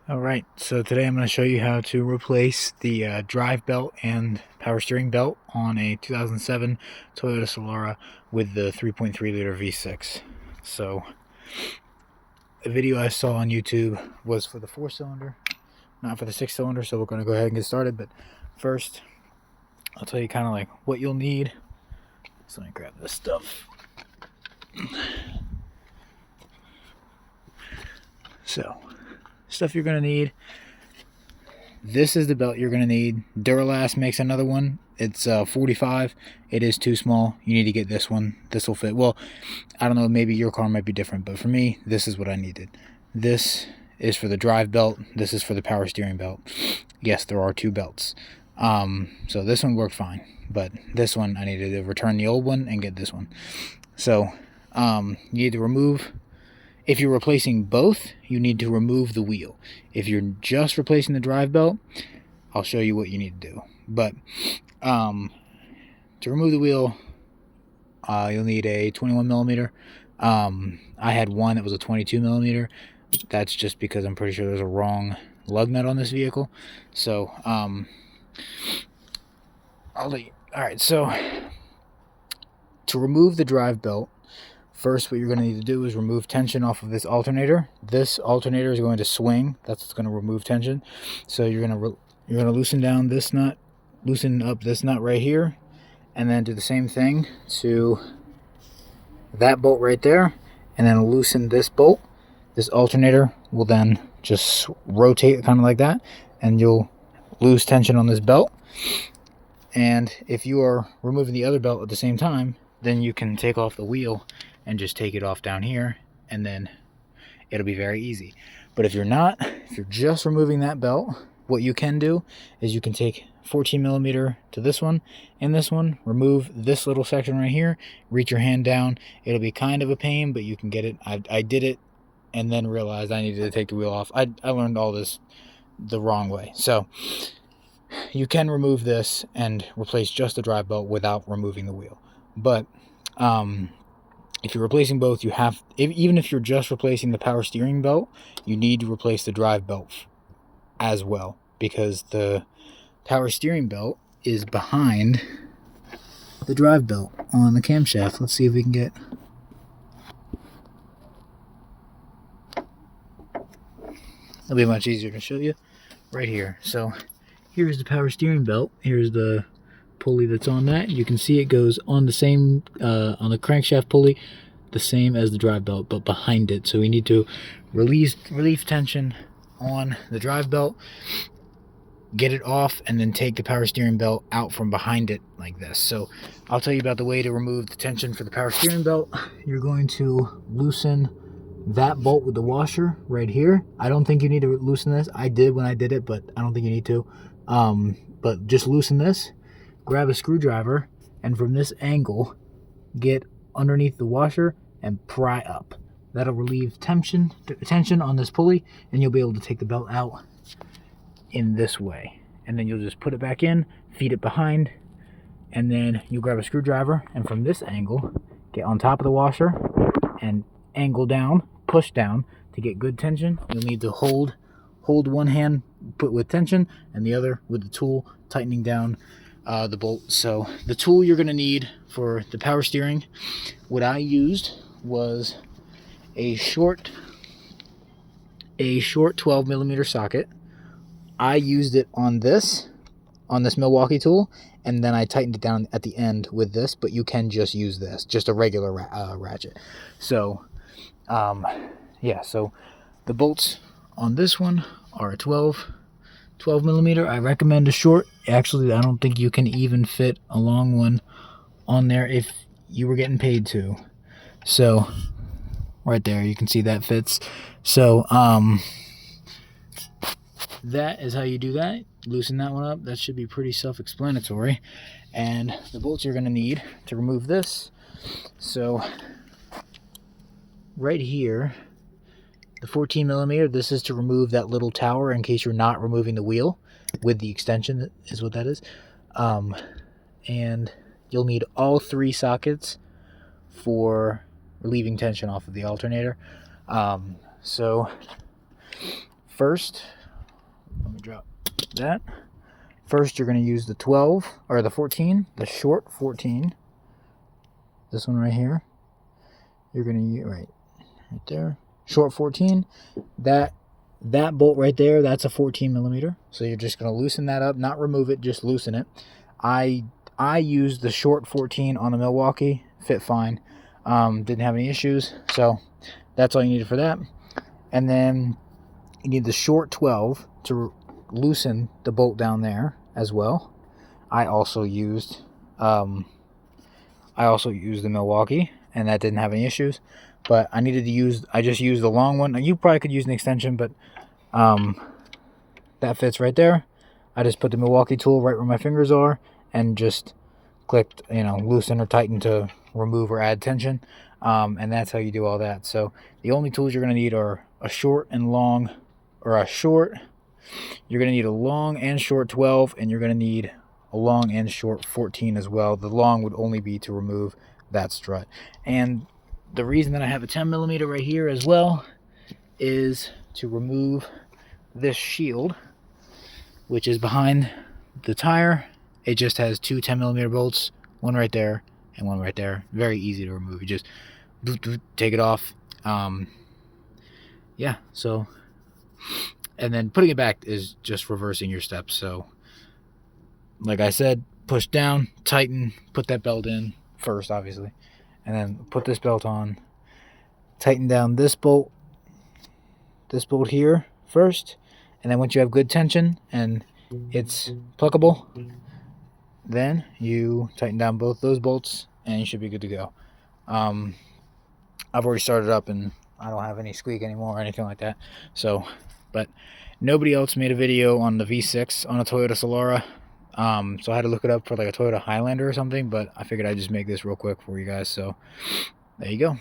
Alright, so today I'm going to show you how to replace the drive belt and power steering belt on a 2007 Toyota Solara with the 3.3 liter V6. So, the video I saw on YouTube was for the 4-cylinder, not for the 6-cylinder, so we're going to go ahead and get started. But first, I'll tell you kind of like what you'll need. So let me grab this stuff. So, stuff you're going to need. This is the belt you're going to need. Duralast makes another one. It's 45. It is too small. You need to get this one. This will fit. Well, I don't know. Maybe your car might be different. But for me, this is what I needed. This is for the drive belt. This is for the power steering belt. Yes, there are two belts. So this one worked fine. But this one, I needed to return the old one and get this one. So you need to remove... If you're replacing both, you need to remove the wheel. If you're just replacing the drive belt, I'll show you what you need to do. But to remove the wheel, you'll need a 21 millimeter. I had one that was a 22 millimeter. That's just because I'm pretty sure there's a wrong lug nut on this vehicle. So I'll let you. All right, so to remove the drive belt, first, what you're going to need to do is remove tension off of this alternator. This alternator is going to swing. That's what's going to remove tension. So you're going to loosen down this nut, loosen up this nut right here, and then do the same thing to that bolt right there, and then loosen this bolt. This alternator will then just rotate kind of like that, and you'll lose tension on this belt. And if you are removing the other belt at the same time, then you can take off the wheel and just take it off down here, and then it'll be very easy. But if you're not, if you're just removing that belt, what you can do is you can take 14 millimeter to this one and this one, remove this little section right here, reach your hand down. It'll be kind of a pain, but you can get it. I did it and then realized I needed to take the wheel off. I learned all this the wrong way. So you can remove this and replace just the drive belt without removing the wheel. But if you're replacing both, you have, even if you're just replacing the power steering belt, you need to replace the drive belt as well, because the power steering belt is behind the drive belt on the camshaft. Let's see if we can get... It'll be much easier to show you right here. So here's the power steering belt. Here's the pulley that's on that. You can see it goes on the same on the crankshaft pulley, the same as the drive belt, but behind it. So we need to relieve tension on the drive belt, get it off, and then take the power steering belt out from behind it like this. So I'll tell you about the way to remove the tension for the power steering belt. You're going to loosen that bolt with the washer right here. I don't think you need to loosen this. I did when I did it, but I don't think you need to. But just loosen this. Grab a screwdriver, and from this angle, get underneath the washer and pry up. That'll relieve tension on this pulley, and you'll be able to take the belt out in this way. And then you'll just put it back in, feed it behind, and then you grab a screwdriver, and from this angle, get on top of the washer and angle down, push down to get good tension. You'll need to hold one hand put with tension and the other with the tool tightening down the bolt. So the tool you're going to need for the power steering, what I used was a short 12 millimeter socket. I used it on this Milwaukee tool, and then I tightened it down at the end with this, but you can just use this, just a regular ratchet. So yeah, so the bolts on this one are a 12 millimeter. I recommend a short. Actually, I don't think you can even fit a long one on there if you were getting paid to. So right there, you can see that fits. So that is how you do that. Loosen that one up. That should be pretty self-explanatory. And the bolts you're going to need to remove this. So right here, the 14 millimeter, this is to remove that little tower in case you're not removing the wheel with the extension, is what that is. And you'll need all 3 sockets for relieving tension off of the alternator. So first, let me drop that. First, you're going to use the 12 or the 14, the short 14. This one right here. You're going to use right there. Short 14. That bolt right there, that's a 14 millimeter. So you're just going to loosen that up, not remove it, just loosen it. I used the short 14 on a Milwaukee, fit fine. Didn't have any issues. So that's all you needed for that. And then you need the short 12 to loosen the bolt down there as well. I also used the Milwaukee, and that didn't have any issues. But I just used the long one. You probably could use an extension, but that fits right there. I just put the Milwaukee tool right where my fingers are and just clicked, loosen or tighten to remove or add tension. And that's how you do all that. So the only tools you're going to need are a short and long, or a short. You're going to need a long and short 12, and you're going to need a long and short 14 as well. The long would only be to remove that strut. And the reason that I have a 10 millimeter right here as well is to remove this shield, which is behind the tire. It just has two 10 millimeter bolts, one right there and one right there. Very easy to remove. You just take it off. Yeah, so, and then putting it back is just reversing your steps. So like I said, push down, tighten, put that belt in first, obviously, and then put this belt on, tighten down this bolt here first, and then once you have good tension and it's pluckable, then you tighten down both those bolts and you should be good to go. I've already started up and I don't have any squeak anymore or anything like that. So, but nobody else made a video on the V6 on a Toyota Solara. So I had to look it up for like a Toyota Highlander or something, but I figured I'd just make this real quick for you guys. So there you go.